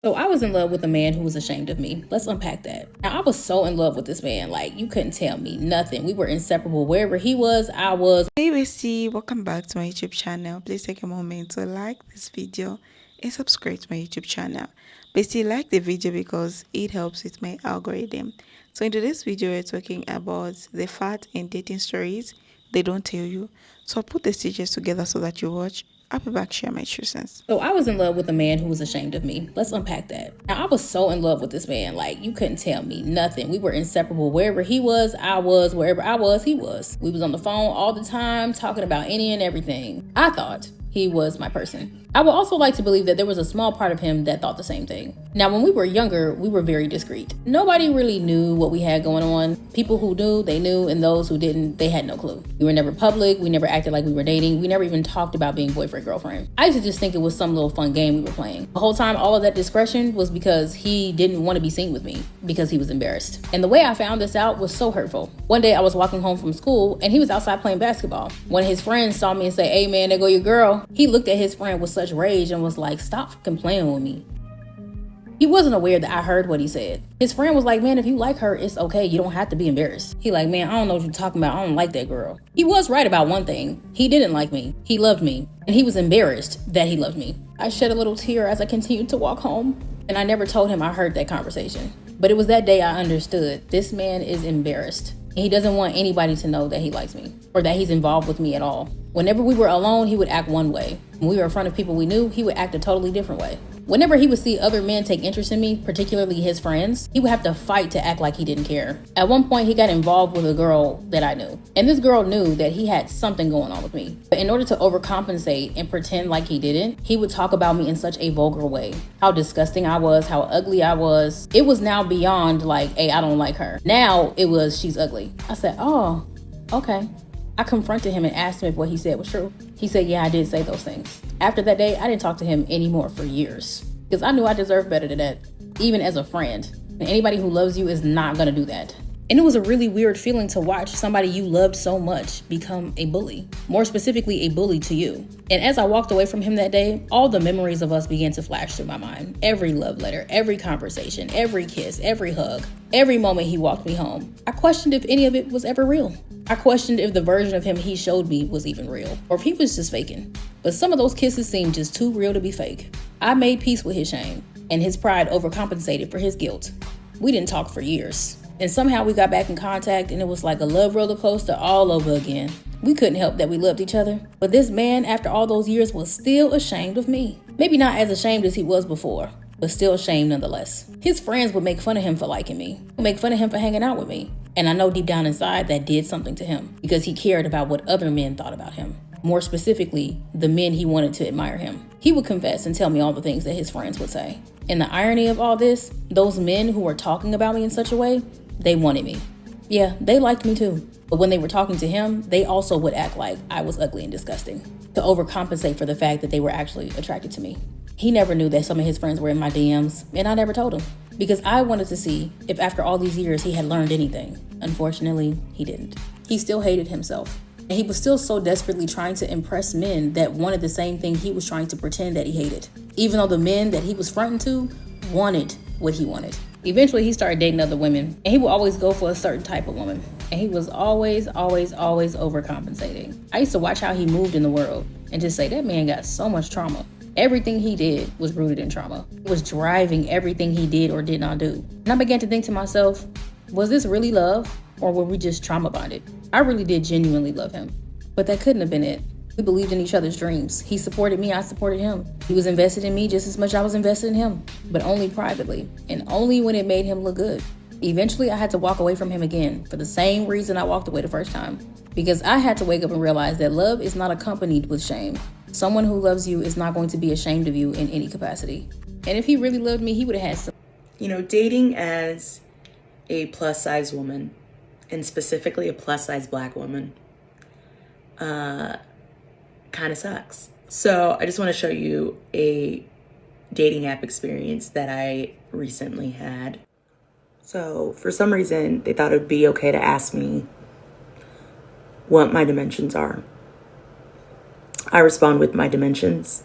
So I was in love with a man who was ashamed of me. Let's unpack that. Now I was so in love with this man, like you couldn't tell me nothing. We were inseparable. Wherever he was, I was. Hey Bestie, welcome back to my YouTube channel. Please take a moment to like this video and subscribe to my YouTube channel. Bestie, like the video because it helps with my algorithm. So in today's video, we're talking about the fat and dating stories they don't tell you. So I'll put the stages together so that you watch. I'll be back, share my 2 cents. So I was in love with a man who was ashamed of me. Let's unpack that. Now I was so in love with this man, like you couldn't tell me nothing. We were inseparable. Wherever he was, I was. Wherever I was, he was. We was on the phone all the time, talking about any and everything. I thought he was my person. I would also like to believe that there was a small part of him that thought the same thing. Now, when we were younger, we were very discreet. Nobody really knew what we had going on. People who knew, they knew, and those who didn't, they had no clue. We were never public. We never acted like we were dating. We never even talked about being boyfriend, girlfriend. I used to just think it was some little fun game we were playing. The whole time, all of that discretion was because he didn't want to be seen with me because he was embarrassed. And the way I found this out was so hurtful. One day I was walking home from school and he was outside playing basketball. One of his friends saw me and said, "Hey man, there go your girl." He looked at his friend with such rage and was like, "Stop fucking playing with me." He wasn't aware that I heard what he said. His friend was like, "Man, if you like her, it's okay. You don't have to be embarrassed." He like, "Man, I don't know what you're talking about. I don't like that girl." He was right about one thing. He didn't like me. He loved me. And he was embarrassed that he loved me. I shed a little tear as I continued to walk home. And I never told him I heard that conversation. But it was that day I understood this man is embarrassed. And he doesn't want anybody to know that he likes me or that he's involved with me at all. Whenever we were alone, he would act one way. When we were in front of people we knew, he would act a totally different way. Whenever he would see other men take interest in me, particularly his friends, he would have to fight to act like he didn't care. At one point, he got involved with a girl that I knew. And this girl knew that he had something going on with me. But in order to overcompensate and pretend like he didn't, he would talk about me in such a vulgar way. How disgusting I was, how ugly I was. It was now beyond like, "Hey, I don't like her." Now it was, "She's ugly." I said, "Oh, okay." I confronted him and asked him if what he said was true. He said, "Yeah, I did say those things." After that day, I didn't talk to him anymore for years because I knew I deserved better than that, even as a friend. And anybody who loves you is not going to do that. And it was a really weird feeling to watch somebody you loved so much become a bully, more specifically a bully to you. And as I walked away from him that day, all the memories of us began to flash through my mind. Every love letter, every conversation, every kiss, every hug, every moment he walked me home. I questioned if any of it was ever real. I questioned if the version of him he showed me was even real, or if he was just faking. But some of those kisses seemed just too real to be fake. I made peace with his shame, and his pride overcompensated for his guilt. We didn't talk for years. And somehow we got back in contact and it was like a love roller coaster all over again. We couldn't help that we loved each other. But this man, after all those years, was still ashamed of me. Maybe not as ashamed as he was before, but still ashamed nonetheless. His friends would make fun of him for liking me, would make fun of him for hanging out with me. And I know deep down inside that did something to him because he cared about what other men thought about him. More specifically, the men he wanted to admire him. He would confess and tell me all the things that his friends would say. And the irony of all this, those men who were talking about me in such a way, they wanted me. Yeah, they liked me too. But when they were talking to him, they also would act like I was ugly and disgusting to overcompensate for the fact that they were actually attracted to me. He never knew that some of his friends were in my DMs, and I never told him because I wanted to see if after all these years he had learned anything. Unfortunately, he didn't. He still hated himself. And he was still so desperately trying to impress men that wanted the same thing he was trying to pretend that he hated. Even though the men that he was fronting to wanted what he wanted. Eventually, he started dating other women, and he would always go for a certain type of woman. And he was always overcompensating. I used to watch how he moved in the world and just say, that man got so much trauma. Everything he did was rooted in trauma. It was driving everything he did or did not do. And I began to think to myself, was this really love, or were we just trauma bonded? I really did genuinely love him, but that couldn't have been it. We believed in each other's dreams. He supported me, I supported him. He was invested in me just as much as I was invested in him, but only privately and only when it made him look good. Eventually, I had to walk away from him again for the same reason I walked away the first time, because I had to wake up and realize that love is not accompanied with shame. Someone who loves you is not going to be ashamed of you in any capacity. And if he really loved me, he would have had some. Dating as a plus size woman, and specifically a plus size Black woman, kind of sucks. So I just want to show you a dating app experience that I recently had. So for some reason, they thought it would be okay to ask me what my dimensions are. I respond with my dimensions.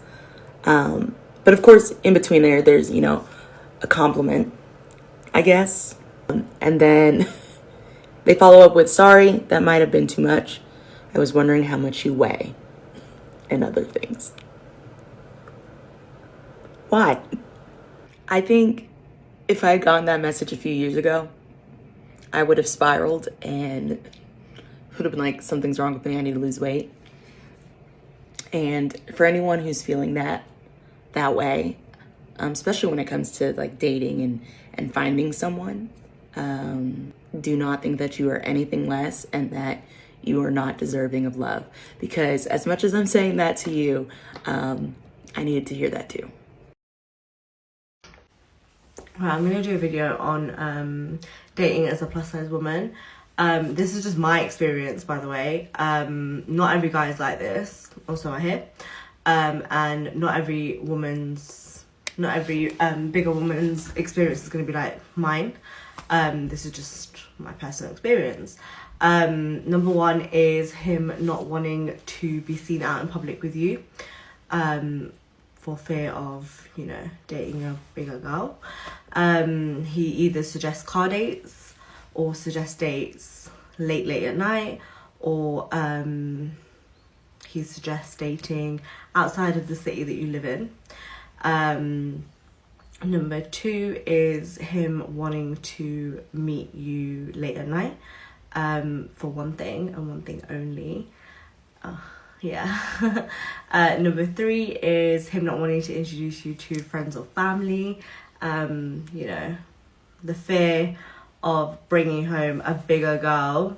But of course, in between there's, a compliment, I guess. And then they follow up with, sorry, that might have been too much. I was wondering how much you weigh, and other things. Why? I think if I had gotten that message a few years ago, I would have spiraled and would have been like, something's wrong with me, I need to lose weight. And for anyone who's feeling that way, especially when it comes to like dating and finding someone, do not think that you are anything less and that you are not deserving of love. Because as much as I'm saying that to you, I needed to hear that too. Right, I'm going to do a video on dating as a plus size woman. This is just my experience, by the way. Not every guy is like this, also I hear. And not every bigger woman's experience is going to be like mine. This is just my personal experience. Number one is him not wanting to be seen out in public with you, for fear of, you know, dating a bigger girl. He either suggests car dates or suggests dates late at night, or he suggests dating outside of the city that you live in. Number two is him wanting to meet you late at night, for one thing and one thing only. Yeah. Number three is him not wanting to introduce you to friends or family. You know, the fear of bringing home a bigger girl,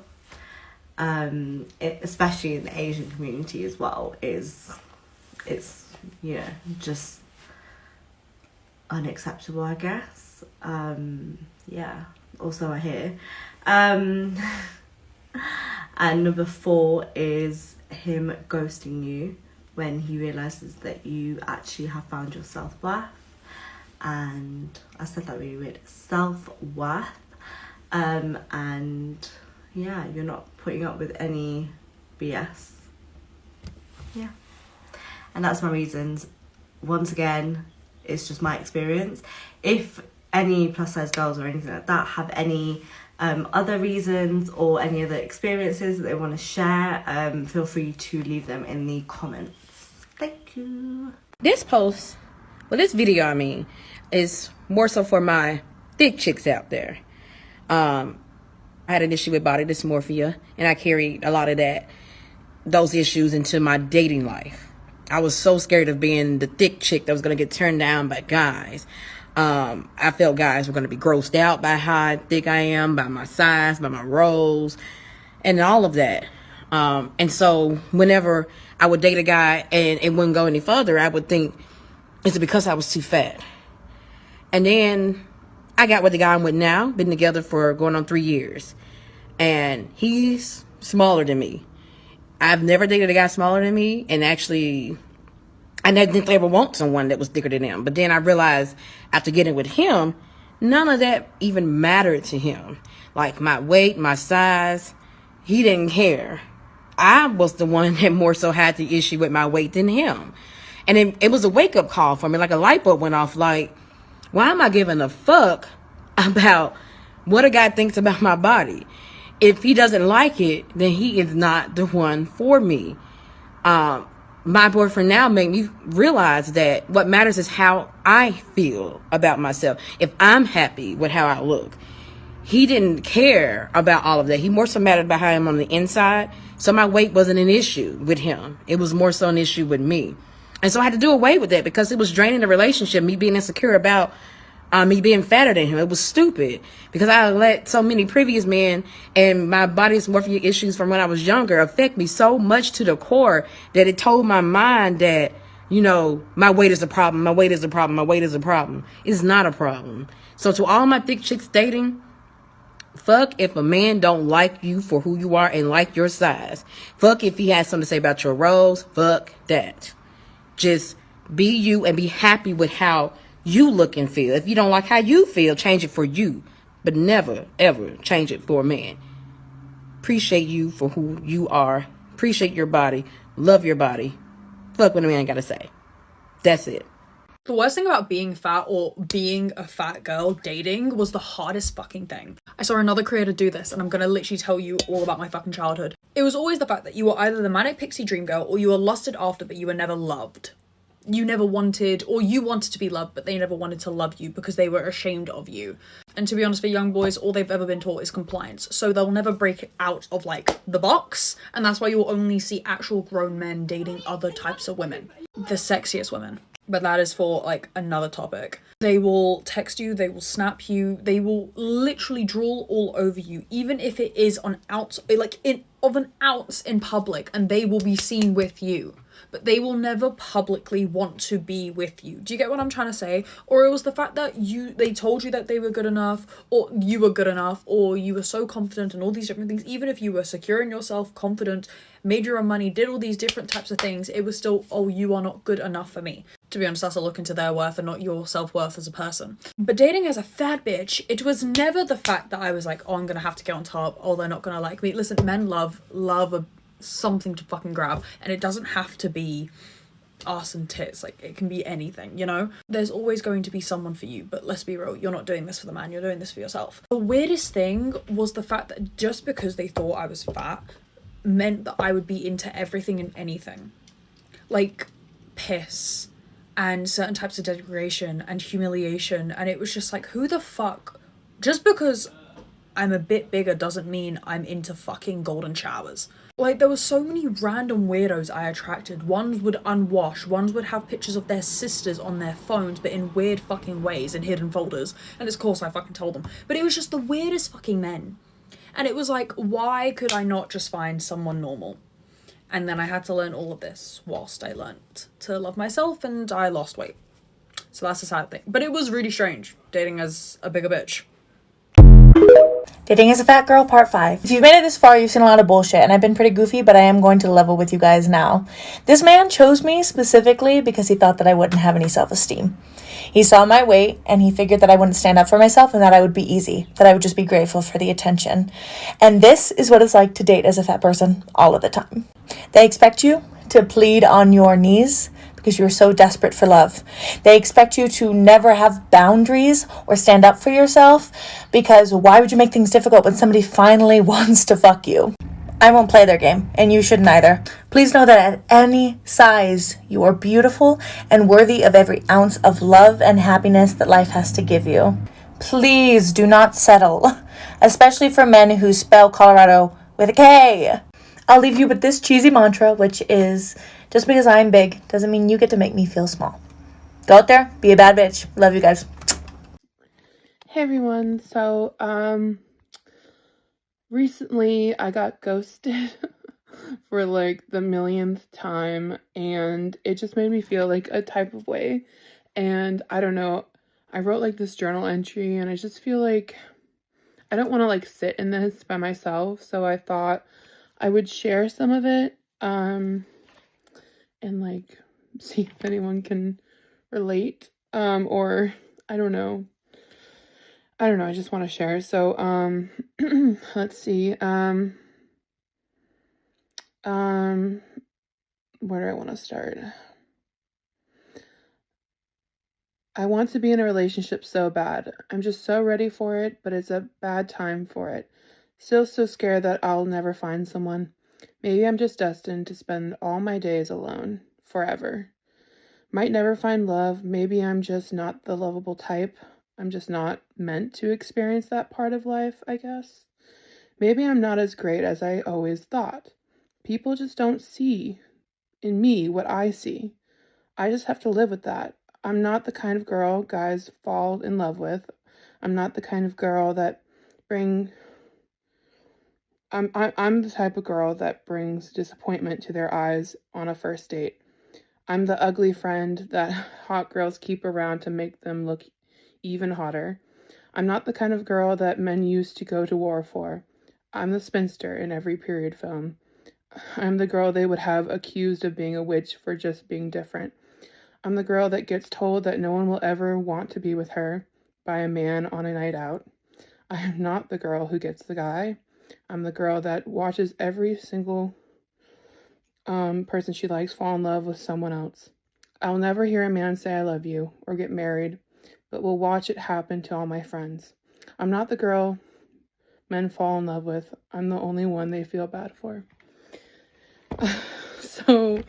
especially in the Asian community as well, it's, you know, just unacceptable, I guess. Yeah, also I hear. And number four is him ghosting you when he realizes that you actually have found your self-worth. And I said that really weird, self-worth. And yeah, you're not putting up with any BS. Yeah, and that's my reasons. Once again, it's just my experience. If any plus size girls or anything like that have any other reasons or any other experiences that they want to share, feel free to leave them in the comments. Thank you. This post, well, this video, I mean, is more so for my thick chicks out there. I had an issue with body dysmorphia, and I carried a lot of those issues into my dating life. I was so scared of being the thick chick that was going to get turned down by guys. I felt guys were going to be grossed out by how thick I am, by my size, by my rolls, and all of that. And so whenever I would date a guy and it wouldn't go any further, I would think, is it because I was too fat? And then I got with the guy I'm with now, been together for going on 3 years. And he's smaller than me. I've never dated a guy smaller than me, and actually, I didn't ever want someone that was thicker than him. But then I realized after getting with him, none of that even mattered to him. Like my weight, my size, he didn't care. I was the one that more so had the issue with my weight than him. And it was a wake-up call for me, like a light bulb went off, like, why am I giving a fuck about what a guy thinks about my body? If he doesn't like it, then he is not the one for me. My boyfriend now made me realize that what matters is how I feel about myself. If I'm happy with how I look. He didn't care about all of that. He more so mattered about how I am on the inside. So my weight wasn't an issue with him. It was more so an issue with me. And so I had to do away with that because it was draining the relationship, me being insecure about me being fatter than him. It was stupid because I let so many previous men and my body dysmorphia issues from when I was younger affect me so much to the core that it told my mind that, you know, my weight is a problem. My weight is a problem. My weight is a problem. It's not a problem. So to all my thick chicks dating, fuck if a man don't like you for who you are and like your size. Fuck if he has something to say about your rolls. Fuck that. Just be you and be happy with how you look and feel. If you don't like how you feel, change it for you. But never, ever change it for a man. Appreciate you for who you are. Appreciate your body. Love your body. Fuck what a man got to say. That's it. The worst thing about being fat or being a fat girl dating was the hardest fucking thing. I saw another creator do this, and I'm gonna literally tell you all about my fucking childhood. It was always the fact that you were either the manic pixie dream girl or you were lusted after, but you were never loved. You never wanted, or you wanted to be loved, but they never wanted to love you because they were ashamed of you. And to be honest, for young boys, all they've ever been taught is compliance. So they'll never break out of like the box. And that's why you'll only see actual grown men dating other types of women. The sexiest women. But that is for like another topic. They will text you, they will snap you, they will literally drool all over you, even if it is on an ounce in public, and they will be seen with you. But they will never publicly want to be with you. Do you get what I'm trying to say? Or it was the fact that they told you that they were good enough, or you were good enough, or you were so confident and all these different things. Even if you were secure in yourself, confident, made your own money, did all these different types of things, it was still, oh, you are not good enough for me. To be honest, that's a look into their worth and not your self-worth as a person. But dating as a fat bitch, it was never the fact that I was like, oh, I'm gonna have to get on top, oh, they're not gonna like me. Listen, men love something to fucking grab, and it doesn't have to be ass and tits. Like, it can be anything, you know? There's always going to be someone for you, but let's be real, you're not doing this for the man, you're doing this for yourself. The weirdest thing was the fact that just because they thought I was fat meant that I would be into everything and anything. Like piss and certain types of degradation and humiliation, and it was just like, who the fuck? Just because I'm a bit bigger doesn't mean I'm into fucking golden showers. Like, there were so many random weirdos I attracted. Ones would unwash, ones would have pictures of their sisters on their phones, but in weird fucking ways, in hidden folders. And of course I fucking told them. But it was just the weirdest fucking men. And it was like, why could I not just find someone normal? And then I had to learn all of this whilst I learnt to love myself, and I lost weight. So that's a sad thing. But it was really strange, dating as a bigger bitch. Dating as a fat girl, part 5. If you've made it this far, you've seen a lot of bullshit, and I've been pretty goofy, but I am going to level with you guys now. This man chose me specifically because he thought that I wouldn't have any self-esteem. He saw my weight, and he figured that I wouldn't stand up for myself, and that I would be easy, that I would just be grateful for the attention. And this is what it's like to date as a fat person all of the time. They expect you to plead on your knees because you're so desperate for love. They expect you to never have boundaries or stand up for yourself, because why would you make things difficult when somebody finally wants to fuck you? I won't play their game, and you shouldn't either. Please know that at any size, you are beautiful and worthy of every ounce of love and happiness that life has to give you. Please do not settle, especially for men who spell Colorado with a K. I'll leave you with this cheesy mantra, which is, just because I'm big doesn't mean you get to make me feel small. Go out there, be a bad bitch. Love you guys. Hey everyone, so recently I got ghosted for like the millionth time, and it just made me feel like a type of way. And I don't know, I wrote like this journal entry, and I just feel like I don't want to like sit in this by myself, so I thought I would share some of it and like see if anyone can relate, or I don't know, I just want to share. So let's see, where do I want to start? I want to be in a relationship so bad. I'm just so ready for it, but it's a bad time for it. Still so scared that I'll never find someone. Maybe I'm just destined to spend all my days alone, forever. Might never find love. Maybe I'm just not the lovable type. I'm just not meant to experience that part of life, I guess. Maybe I'm not as great as I always thought. People just don't see in me what I see. I just have to live with that. I'm not the kind of girl guys fall in love with. I'm not the kind of girl that I'm the type of girl that brings disappointment to their eyes on a first date. I'm the ugly friend that hot girls keep around to make them look even hotter. I'm not the kind of girl that men used to go to war for. I'm the spinster in every period film. I'm the girl they would have accused of being a witch for just being different. I'm the girl that gets told that no one will ever want to be with her by a man on a night out. I am not the girl who gets the guy. I'm the girl that watches every single person she likes fall in love with someone else. I'll never hear a man say I love you or get married, but will watch it happen to all my friends. I'm not the girl men fall in love with. I'm the only one they feel bad for. So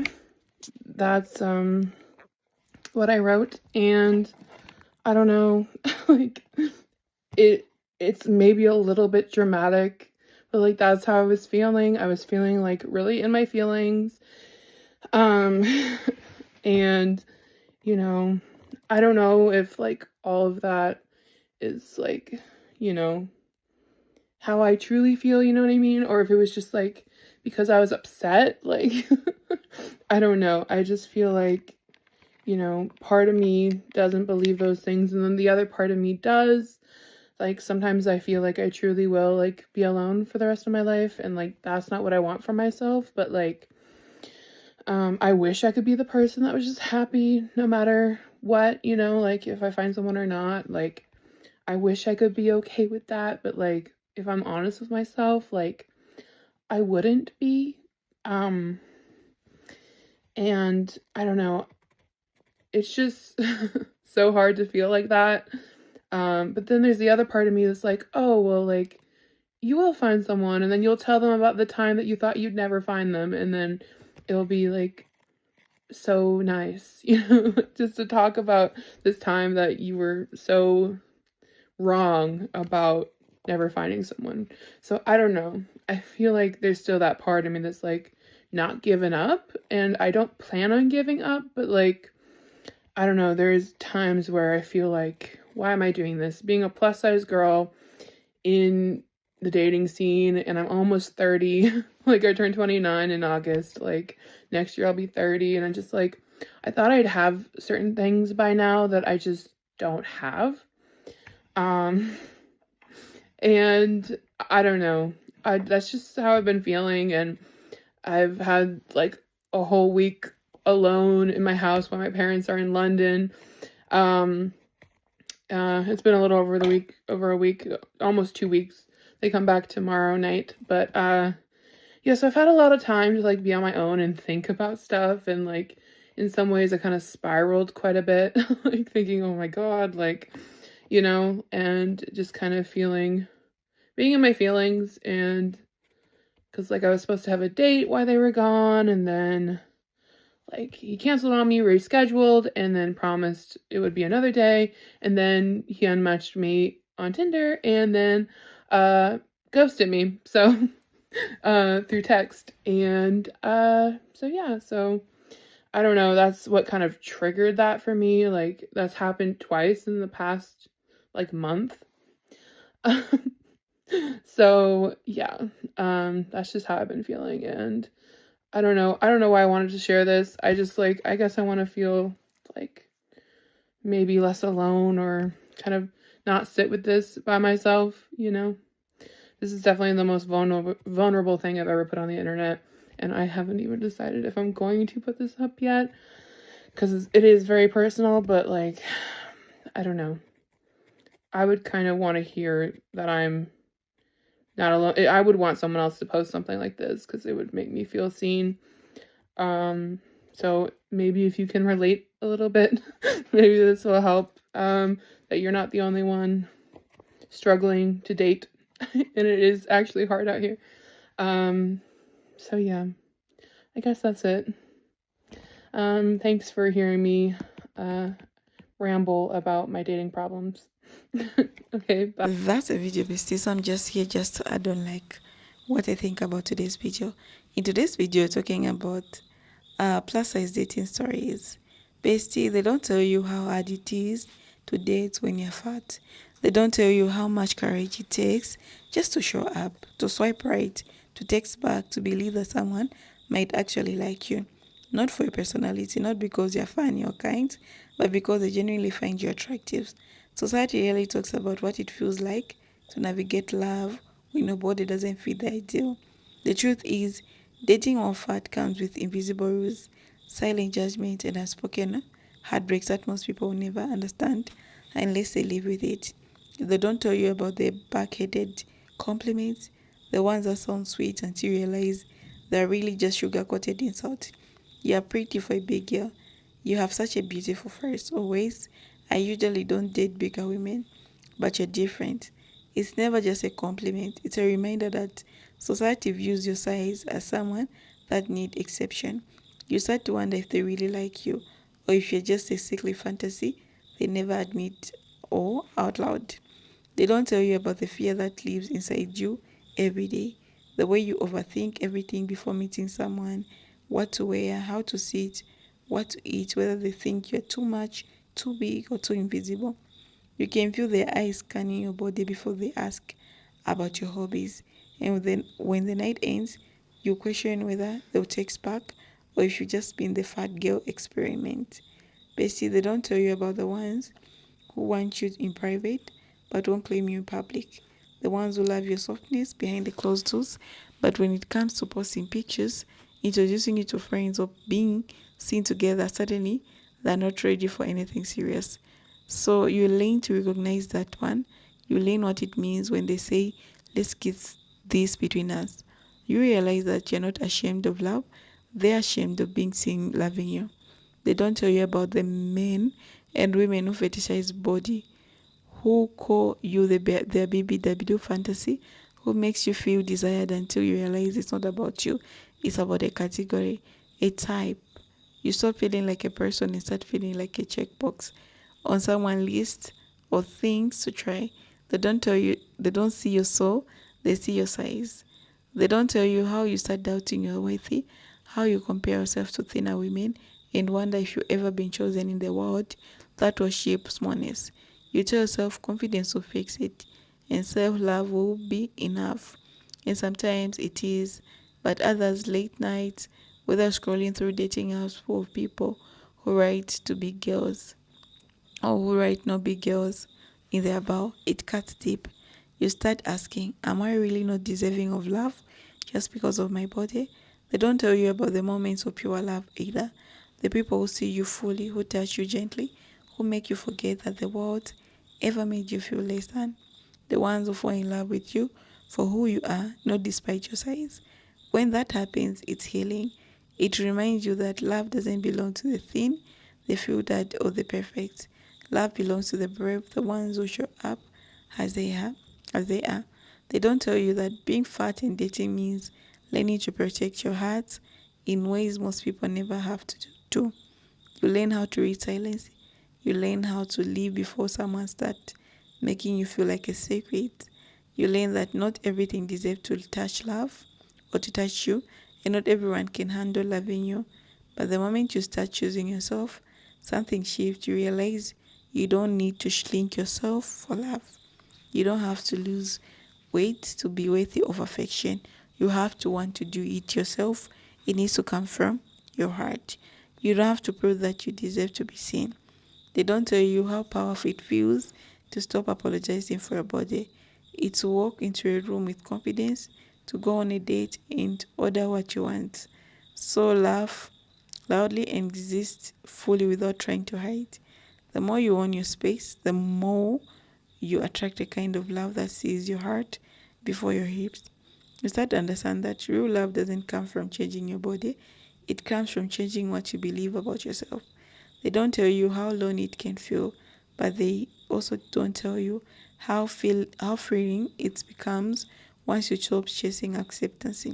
that's what I wrote, and I don't know, like it's maybe a little bit dramatic, but like that's how I was feeling. I was feeling like really in my feelings. And you know, I don't know if like all of that is like, you know, how I truly feel, you know what I mean? Or if it was just like because I was upset, like I don't know. I just feel like, you know, part of me doesn't believe those things and then the other part of me does. Like sometimes I feel like I truly will like be alone for the rest of my life, and like that's not what I want for myself, but like I wish I could be the person that was just happy no matter what, you know, like if I find someone or not. Like I wish I could be okay with that, but like if I'm honest with myself, like I wouldn't be. And I don't know, it's just so hard to feel like that. But then there's the other part of me that's like, oh, well, like, you will find someone, and then you'll tell them about the time that you thought you'd never find them, and then it'll be like so nice, you know, just to talk about this time that you were so wrong about never finding someone. So I don't know. I feel like there's still that part of me that's like not giving up, and I don't plan on giving up, but like I don't know, there's times where I feel like, why am I doing this? Being a plus size girl in the dating scene, and I'm almost 30. Like I turned 29 in August. Like next year I'll be 30, and I'm just like, I thought I'd have certain things by now that I just don't have. And I don't know. That's just how I've been feeling, and I've had like a whole week alone in my house while my parents are in London. It's been a little over a week, almost 2 weeks. They come back tomorrow night, but yeah, so I've had a lot of time to like be on my own and think about stuff, and like in some ways I kind of spiraled quite a bit, like thinking, oh my God, like, you know, and just kind of being in my feelings, and because like I was supposed to have a date while they were gone, and then like he canceled on me, rescheduled, and then promised it would be another day, and then he unmatched me on Tinder, and then ghosted me, so through text. And so yeah, so I don't know, that's what kind of triggered that for me. Like that's happened twice in the past like month. So yeah, that's just how I've been feeling, and I don't know why I wanted to share this. I just like, I guess I want to feel like maybe less alone, or kind of not sit with this by myself, you know. This is definitely the most vulnerable thing I've ever put on the internet, and I haven't even decided if I'm going to put this up yet, because it is very personal, but like, I don't know. I would kind of want to hear that I'm not alone. I would want someone else to post something like this, because it would make me feel seen. So maybe if you can relate a little bit, maybe this will help, that you're not the only one struggling to date, and it is actually hard out here. So yeah, I guess that's it. Thanks for hearing me ramble about my dating problems. Okay, bye. That's a video, bestie. So I'm just here just to add on like what I think about today's video. In today's video, talking about plus size dating stories. Bestie, they don't tell you how hard it is to date when you're fat. They don't tell you how much courage it takes just to show up, to swipe right, to text back, to believe that someone might actually like you. Not for your personality, not because you're funny or kind, but because they genuinely find you attractive. Society really talks about what it feels like to navigate love when nobody doesn't fit the ideal. The truth is, dating on fat comes with invisible rules, silent judgment, and unspoken heartbreaks that most people will never understand unless they live with it. They don't tell you about the back-headed compliments, the ones that sound sweet until you realize they're really just sugar-coated insult. You're pretty for a big girl. You have such a beautiful face always. I usually don't date bigger women, but you're different. It's never just a compliment, it's a reminder that society views your size as someone that need exception. You start to wonder if they really like you or if you're just a sickly fantasy they never admit or out loud. They don't tell you about the fear that lives inside you every day. The way you overthink everything before meeting someone, what to wear, how to sit, what to eat, whether they think you're too much, too big, or too invisible. You can feel their eyes scanning your body before they ask about your hobbies. And then when the night ends, you question whether they'll text back or if you've just been the fat girl experiment. Basically, they don't tell you about the ones who want you in private but won't claim you in public. The ones who love your softness behind the closed doors, but when it comes to posting pictures, introducing you to friends, or being seen together, suddenly they're not ready for anything serious. So you learn to recognize that one. You learn what it means when they say, let's keep this between us. You realize that you're not ashamed of love, they're ashamed of being seen loving you. They don't tell you about the men and women who fetishize body, who call you their BBW fantasy, who makes you feel desired until you realize it's not about you, it's about a category, a type. You stop feeling like a person and start feeling like a checkbox on someone's list of things to try. They don't tell you, they don't see your soul, they see your size. They don't tell you how you start doubting you're worthy, how you compare yourself to thinner women, and wonder if you've ever been chosen in the world that was shaped smallness. You tell yourself confidence will fix it, and self-love will be enough. And sometimes it is, but others late nights, whether scrolling through dating apps full of people who write to big girls or who write no big girls in their bio, it cuts deep. You start asking, am I really not deserving of love just because of my body? They don't tell you about the moments of pure love either. The people who see you fully, who touch you gently, who make you forget that the world ever made you feel less than. The ones who fall in love with you for who you are, not despite your size. When that happens, it's healing. It reminds you that love doesn't belong to the thin, the filtered, or the perfect. Love belongs to the brave, the ones who show up as they are, as they are. They don't tell you that being fat in dating means learning to protect your heart in ways most people never have to do. You learn how to read silence. You learn how to leave before someone starts making you feel like a secret. You learn that not everything deserves to touch love or to touch you, and not everyone can handle loving you. But the moment you start choosing yourself, something shifts. You realize you don't need to shrink yourself for love. You don't have to lose weight to be worthy of affection. You have to want to do it yourself. It needs to come from your heart. You don't have to prove that you deserve to be seen. They don't tell you how powerful it feels to stop apologizing for your body. It's to walk into a room with confidence, to go on a date and order what you want. So laugh loudly and exist fully without trying to hide. The more you own your space, the more you attract a kind of love that sees your heart before your hips. You start to understand that real love doesn't come from changing your body, it comes from changing what you believe about yourself. They don't tell you how lonely it can feel, but they also don't tell you how freeing it becomes once you stop chasing acceptance.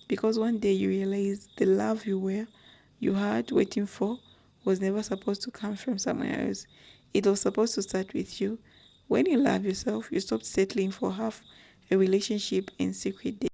Because one day you realize the love you had waiting for was never supposed to come from someone else. It was supposed to start with you. When you love yourself, you stop settling for half a relationship in secret.